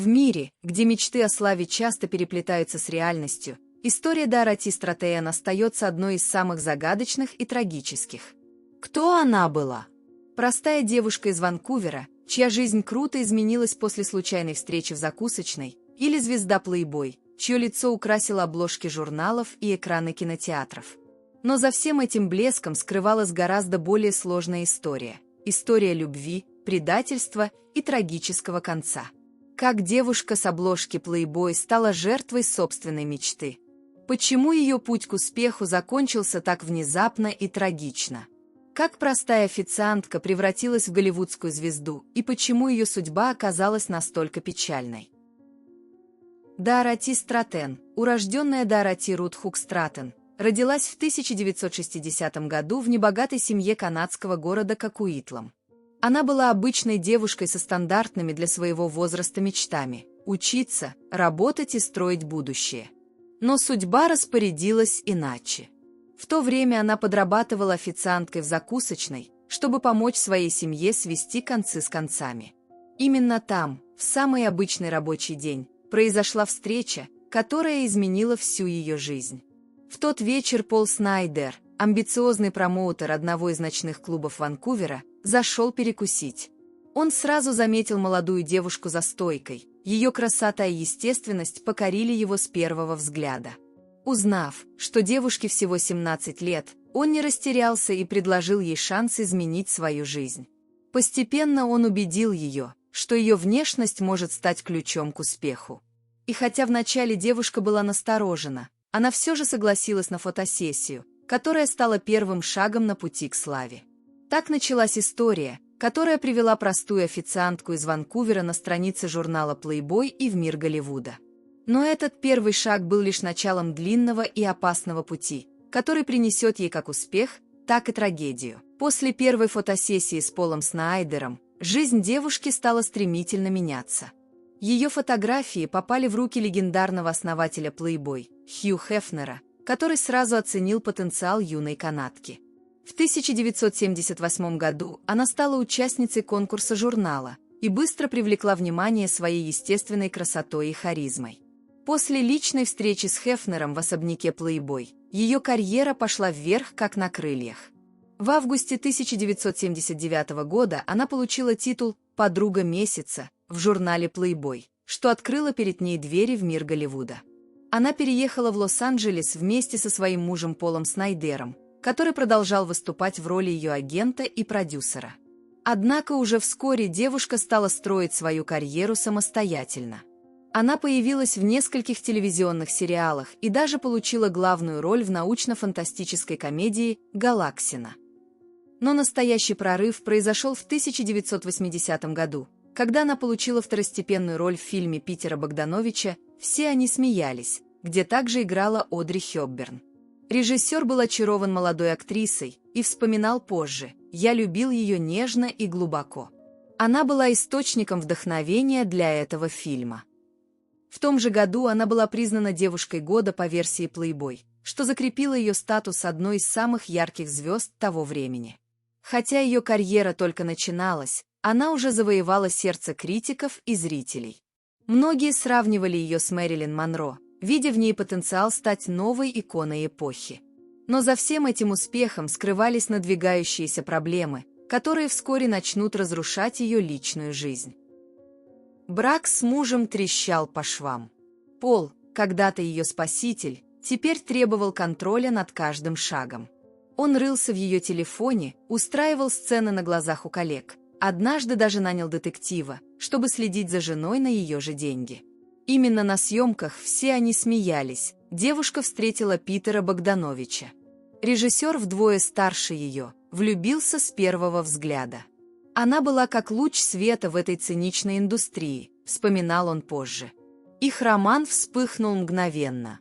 В мире, где мечты о славе часто переплетаются с реальностью, история Дороти Стратен остается одной из самых загадочных и трагических. Кто она была? Простая девушка из Ванкувера, чья жизнь круто изменилась после случайной встречи в закусочной, или звезда Playboy, чье лицо украсило обложки журналов и экраны кинотеатров. Но за всем этим блеском скрывалась гораздо более сложная история. История любви, предательства и трагического конца. Как девушка с обложки Playboy стала жертвой собственной мечты? Почему ее путь к успеху закончился так внезапно и трагично? Как простая официантка превратилась в голливудскую звезду и почему ее судьба оказалась настолько печальной? Дороти Стратен, урожденная Дороти Рут Хук Стратен, родилась в 1960 году в небогатой семье канадского города Кокуитлам. Она была обычной девушкой со стандартными для своего возраста мечтами – учиться, работать и строить будущее. Но судьба распорядилась иначе. В то время она подрабатывала официанткой в закусочной, чтобы помочь своей семье свести концы с концами. Именно там, в самый обычный рабочий день, произошла встреча, которая изменила всю ее жизнь. В тот вечер Пол Снайдер, амбициозный промоутер одного из ночных клубов Ванкувера, зашел перекусить. Он сразу заметил молодую девушку за стойкой, ее красота и естественность покорили его с первого взгляда. Узнав, что девушке всего 17 лет, он не растерялся и предложил ей шанс изменить свою жизнь. Постепенно он убедил ее, что ее внешность может стать ключом к успеху. И хотя вначале девушка была насторожена, она все же согласилась на фотосессию, которая стала первым шагом на пути к славе. Так началась история, которая привела простую официантку из Ванкувера на страницы журнала Playboy и в мир Голливуда. Но этот первый шаг был лишь началом длинного и опасного пути, который принесет ей как успех, так и трагедию. После первой фотосессии с Полом Снайдером жизнь девушки стала стремительно меняться. Ее фотографии попали в руки легендарного основателя Playboy, Хью Хефнера, который сразу оценил потенциал юной канадки. В 1978 году она стала участницей конкурса журнала и быстро привлекла внимание своей естественной красотой и харизмой. После личной встречи с Хефнером в особняке Playboy ее карьера пошла вверх, как на крыльях. В августе 1979 года она получила титул «Подруга месяца» в журнале Playboy, что открыло перед ней двери в мир Голливуда. Она переехала в Лос-Анджелес вместе со своим мужем Полом Снайдером, который продолжал выступать в роли ее агента и продюсера. Однако уже вскоре девушка стала строить свою карьеру самостоятельно. Она появилась в нескольких телевизионных сериалах и даже получила главную роль в научно-фантастической комедии «Галаксина». Но настоящий прорыв произошел в 1980 году, когда она получила второстепенную роль в фильме Питера Богдановича «Все они смеялись», где также играла Одри Хёпберн. Режиссер был очарован молодой актрисой и вспоминал позже: «Я любил ее нежно и глубоко». Она была источником вдохновения для этого фильма. В том же году она была признана девушкой года по версии Playboy, что закрепило ее статус одной из самых ярких звезд того времени. Хотя ее карьера только начиналась, она уже завоевала сердце критиков и зрителей. Многие сравнивали ее с Мэрилин Монро, видя в ней потенциал стать новой иконой эпохи. Но за всем этим успехом скрывались надвигающиеся проблемы, которые вскоре начнут разрушать ее личную жизнь. Брак с мужем трещал по швам. Пол, когда-то ее спаситель, теперь требовал контроля над каждым шагом. Он рылся в ее телефоне, устраивал сцены на глазах у коллег, однажды даже нанял детектива, чтобы следить за женой на ее же деньги. Именно на съемках «Все они смеялись» девушка встретила Питера Богдановича. Режиссер вдвое старше ее, влюбился с первого взгляда. Она была как луч света в этой циничной индустрии, вспоминал он позже. Их роман вспыхнул мгновенно.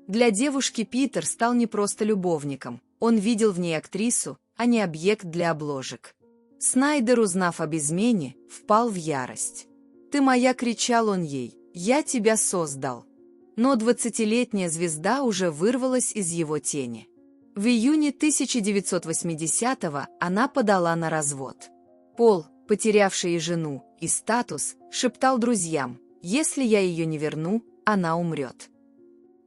Для девушки Питер стал не просто любовником, он видел в ней актрису, а не объект для обложек. Снайдер, узнав об измене, впал в ярость. «Ты моя!» — кричал он ей. «Я тебя создал!» Но 20-летняя звезда уже вырвалась из его тени. В июне 1980-го она подала на развод. Пол, потерявший и жену, и статус, шептал друзьям: если я ее не верну, она умрет.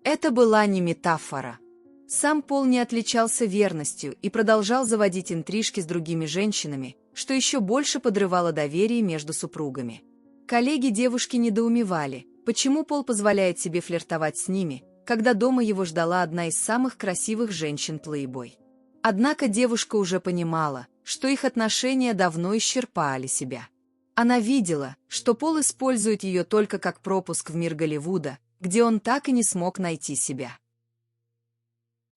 Это была не метафора. Сам Пол не отличался верностью и продолжал заводить интрижки с другими женщинами, что еще больше подрывало доверие между супругами. Коллеги девушки недоумевали, почему Пол позволяет себе флиртовать с ними, когда дома его ждала одна из самых красивых женщин-плейбой. Однако девушка уже понимала, что их отношения давно исчерпали себя. Она видела, что Пол использует ее только как пропуск в мир Голливуда, где он так и не смог найти себя.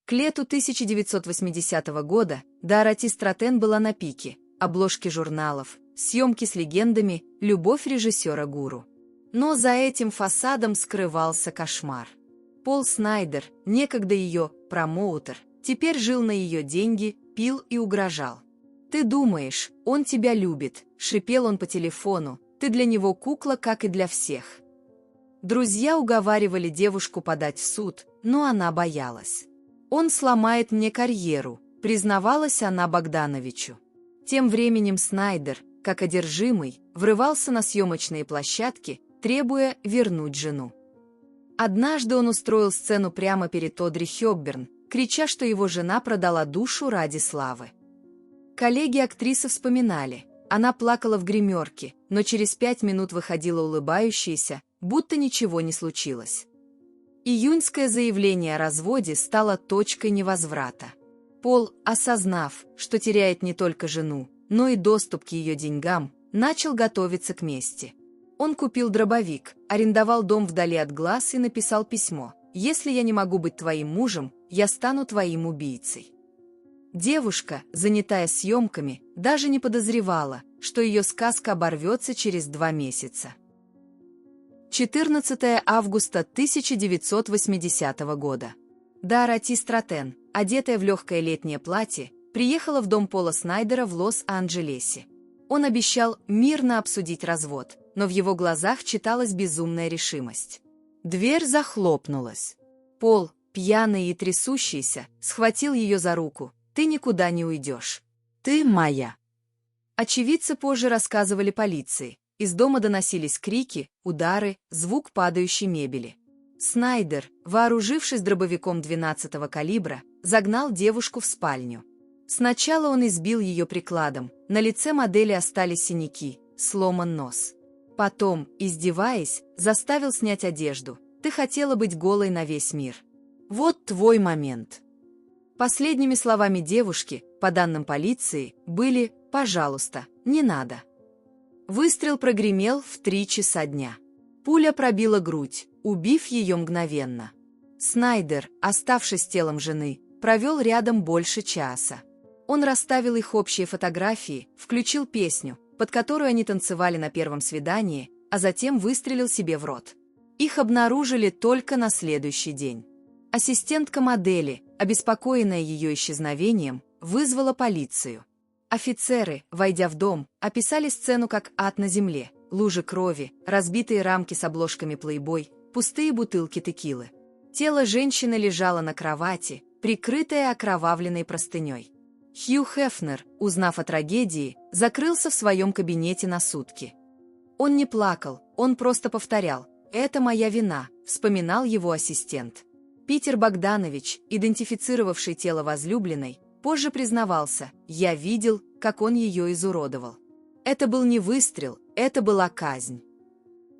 К лету 1980 года Дороти Стратен была на пике, обложки журналов, съемки с легендами, любовь режиссера-гуру. Но за этим фасадом скрывался кошмар. Пол Снайдер, некогда ее промоутер, теперь жил на ее деньги, пил и угрожал. «Ты думаешь, он тебя любит», — шипел он по телефону, «ты для него кукла, как и для всех». Друзья уговаривали девушку подать в суд, но она боялась. «Он сломает мне карьеру», — признавалась она Богдановичу. Тем временем Снайдер, как одержимый, врывался на съемочные площадки, требуя вернуть жену. Однажды он устроил сцену прямо перед Одри Хёпберн, крича, что его жена продала душу ради славы. Коллеги актрисы вспоминали, она плакала в гримерке, но через 5 минут выходила улыбающаяся, будто ничего не случилось. Июньское заявление о разводе стало точкой невозврата. Пол, осознав, что теряет не только жену, но и доступ к ее деньгам, начал готовиться к мести. Он купил дробовик, арендовал дом вдали от глаз и написал письмо: «Если я не могу быть твоим мужем, я стану твоим убийцей». Девушка, занятая съемками, даже не подозревала, что ее сказка оборвется через 2 месяца. 14 августа 1980 года. Дороти Стратен, одетая в легкое летнее платье, приехала в дом Пола Снайдера в Лос-Анджелесе. Он обещал мирно обсудить развод, но в его глазах читалась безумная решимость. Дверь захлопнулась. Пол, пьяный и трясущийся, схватил ее за руку. «Ты никуда не уйдешь. Ты моя». Очевидцы позже рассказывали полиции. Из дома доносились крики, удары, звук падающей мебели. Снайдер, вооружившись дробовиком 12-го калибра, загнал девушку в спальню. Сначала он избил ее прикладом, на лице модели остались синяки, сломан нос. Потом, издеваясь, заставил снять одежду. «Ты хотела быть голой на весь мир. Вот твой момент». Последними словами девушки, по данным полиции, были «пожалуйста, не надо». Выстрел прогремел в 3 часа дня. Пуля пробила грудь, убив ее мгновенно. Снайдер, оставшись телом жены, провел рядом больше часа. Он расставил их общие фотографии, включил песню, под которую они танцевали на первом свидании, а затем выстрелил себе в рот. Их обнаружили только на следующий день. Ассистентка модели, обеспокоенная ее исчезновением, вызвала полицию. Офицеры, войдя в дом, описали сцену как ад на земле: лужи крови, разбитые рамки с обложками Playboy, пустые бутылки текилы. Тело женщины лежало на кровати, прикрытое окровавленной простыней. Хью Хефнер, узнав о трагедии, закрылся в своем кабинете на сутки. Он не плакал, он просто повторял: «Это моя вина», — вспоминал его ассистент. Питер Богданович, идентифицировавший тело возлюбленной, позже признавался: «Я видел, как он ее изуродовал». Это был не выстрел, это была казнь.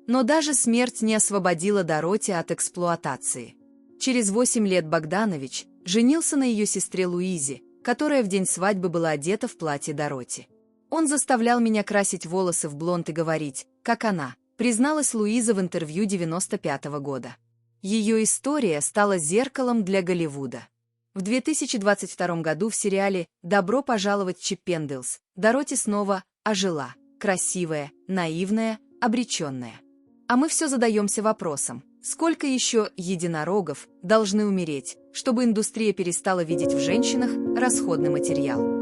Но даже смерть не освободила Дороти от эксплуатации. Через 8 лет Богданович женился на ее сестре Луизе, которая в день свадьбы была одета в платье Дороти. «Он заставлял меня красить волосы в блонд и говорить, как она», призналась Луиза в интервью 1995 года. Ее история стала зеркалом для Голливуда. В 2022 году в сериале «Добро пожаловать в Чиппендейлс» Дороти снова ожила, красивая, наивная, обреченная. А мы все задаемся вопросом: сколько еще единорогов должны умереть, чтобы индустрия перестала видеть в женщинах расходный материал?